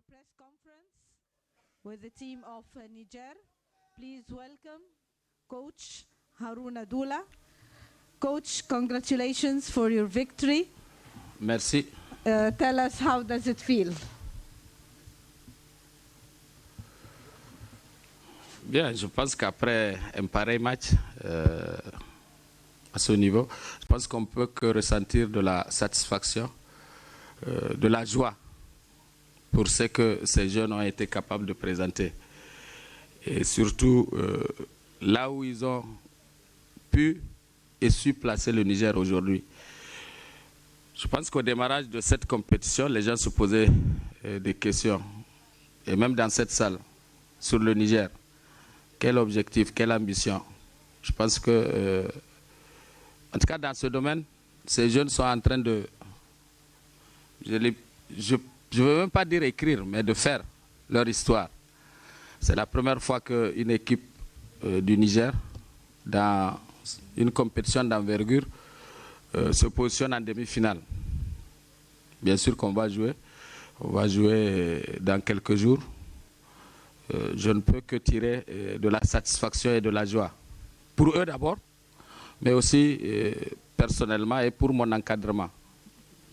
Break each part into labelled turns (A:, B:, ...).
A: press conference with the team of Niger. Please welcome Coach Harouna Doula. Coach, congratulations for your victory.
B: Merci.
A: Tell us, how does it feel?
B: Bien, je pense qu'après un pareil match à ce niveau, je pense qu'on ne peut que ressentir de la satisfaction, de la joie pour ce que ces jeunes ont été capables de présenter. Et surtout, là où ils ont pu et su placer le Niger aujourd'hui. Je pense qu'au démarrage de cette compétition, les gens se posaient des questions, et même dans cette salle, sur le Niger. Quel objectif, quelle ambition? Je pense que, en tout cas dans ce domaine, ces jeunes sont en train de, je ne veux même pas dire écrire, mais de faire leur histoire. C'est la première fois qu'une équipe du Niger, dans une compétition d'envergure, se positionne en demi-finale. Bien sûr qu'on va jouer. On va jouer dans quelques jours. Je ne peux que tirer de la satisfaction et de la joie. Pour eux d'abord, mais aussi personnellement et pour mon encadrement.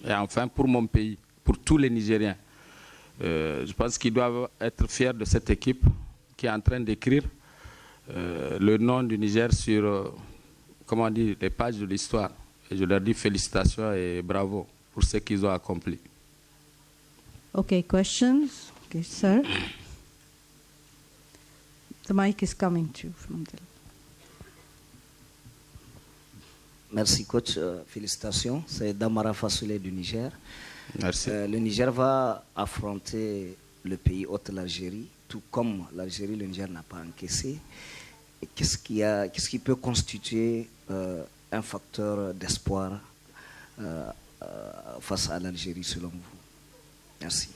B: Et enfin pour mon pays, pour tous les Nigériens. Je pense qu'ils doivent être fiers de cette équipe qui est en train d'écrire le nom du Niger sur, comment on dit, les pages de l'histoire. Et je leur dis félicitations et bravo pour ce qu'ils ont accompli.
A: Okay, questions? Okay, sir. The mic is coming to you from the...
C: Merci coach, félicitations. C'est Damara Fassoulé du Niger.
B: Merci.
C: Le Niger va affronter le pays hôte, l'Algérie, tout comme l'Algérie, le Niger n'a pas encaissé. Qu'est-ce qui peut constituer un facteur d'espoir face à l'Algérie selon vous? Merci.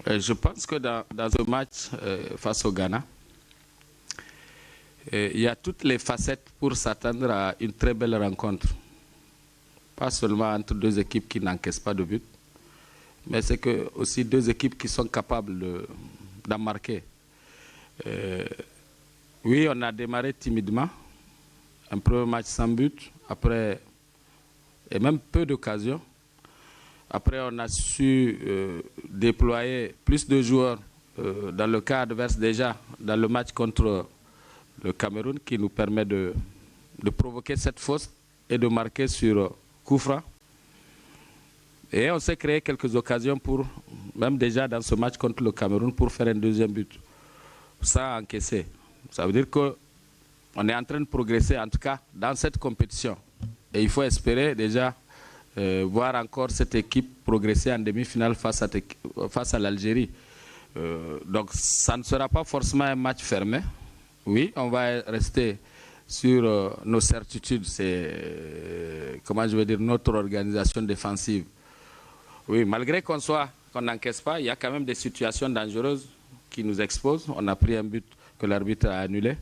B: Je pense que dans ce match face au Ghana, il y a toutes les facettes pour s'attendre à une très belle rencontre. Pas seulement entre deux équipes qui n'encaissent pas de but, mais c'est que aussi deux équipes qui sont capables d'en marquer. Oui, on a démarré timidement, un premier match sans but, après, et même peu d'occasions. Après, on a su déployer plus de joueurs dans le cas adverse déjà, dans le match contre le Cameroun, qui nous permet de provoquer cette fausse et de marquer sur coup franc. Et on s'est créé quelques occasions pour, même déjà dans ce match contre le Cameroun, pour faire un deuxième but, sans encaisser. Ça veut dire qu'on est en train de progresser, en tout cas, dans cette compétition. Et il faut espérer déjà voir encore cette équipe progresser en demi-finale face à l'Algérie. Donc ça ne sera pas forcément un match fermé. Oui, on va rester sur nos certitudes, c'est, comment je veux dire, notre organisation défensive. Oui, malgré qu'on n'encaisse pas, il y a quand même des situations dangereuses qui nous exposent. On a pris un but que l'arbitre a annulé,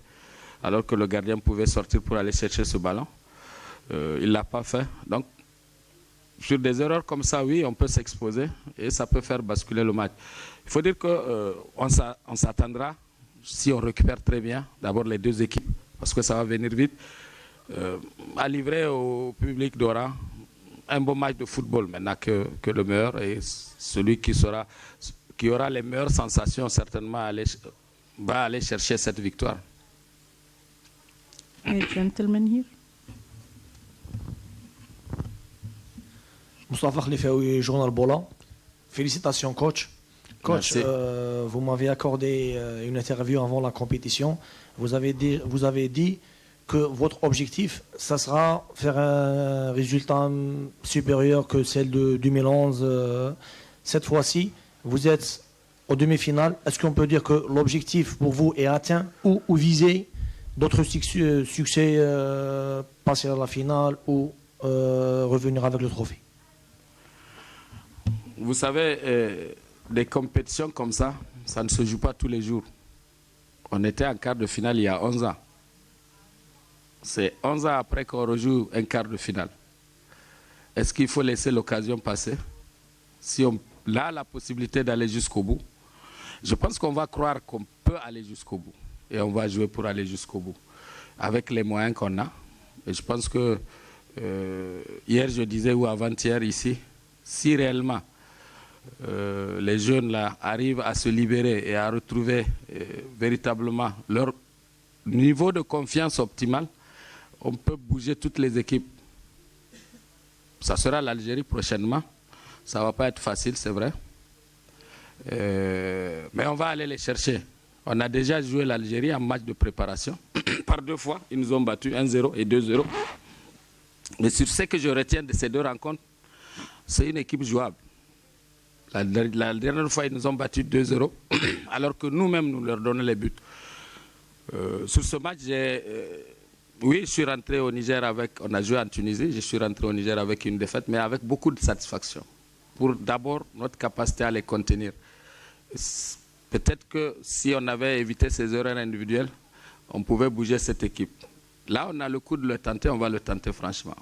B: alors que le gardien pouvait sortir pour aller chercher ce ballon. Il ne l'a pas fait. Donc, sur des erreurs comme ça, oui, on peut s'exposer et ça peut faire basculer le match. Il faut dire qu'on s'attendra, si on récupère très bien, d'abord les deux équipes, parce que ça va venir vite, à livrer au public d'Oran un bon match de football, maintenant que le meilleur, et celui qui aura les meilleures sensations, certainement, va aller chercher cette victoire.
A: A gentleman here.
D: Moustapha Khlifaoui, Journal Bola. Félicitations, coach. Coach, vous m'avez accordé une interview avant la compétition. Vous avez dit que votre objectif, ça sera faire un résultat supérieur que celle de 2011. Cette fois-ci, vous êtes aux demi-finales. Est-ce qu'on peut dire que l'objectif pour vous est atteint ou viser d'autres succès, passer à la finale ou revenir avec le trophée?
B: Vous savez, des compétitions comme ça, ça ne se joue pas tous les jours. On était en quart de finale il y a 11 ans. C'est 11 ans après qu'on rejoue un quart de finale. Est-ce qu'il faut laisser l'occasion passer? Si là la possibilité d'aller jusqu'au bout. Je pense qu'on va croire qu'on peut aller jusqu'au bout. Et on va jouer pour aller jusqu'au bout. Avec les moyens qu'on a. Et je pense que hier, je disais, ou avant-hier ici, si réellement les jeunes là arrivent à se libérer et à retrouver véritablement leur niveau de confiance optimal, on peut bouger toutes les équipes. Ça sera l'Algérie prochainement. Ça ne va pas être facile, c'est vrai. Mais on va aller les chercher. On a déjà joué l'Algérie en match de préparation. Par 2 fois, ils nous ont battus 1-0 et 2-0. Mais sur ce que je retiens de ces 2 rencontres, c'est une équipe jouable. La dernière fois, ils nous ont battus 2-0, alors que nous-mêmes, nous leur donnons les buts. Sur ce match, oui, je suis rentré au Niger avec... On a joué en Tunisie, je suis rentré au Niger avec une défaite, mais avec beaucoup de satisfaction. Pour d'abord notre capacité à les contenir. Peut-être que si on avait évité ces erreurs individuelles, on pouvait bouger cette équipe. Là, on a le coup de le tenter, on va le tenter franchement.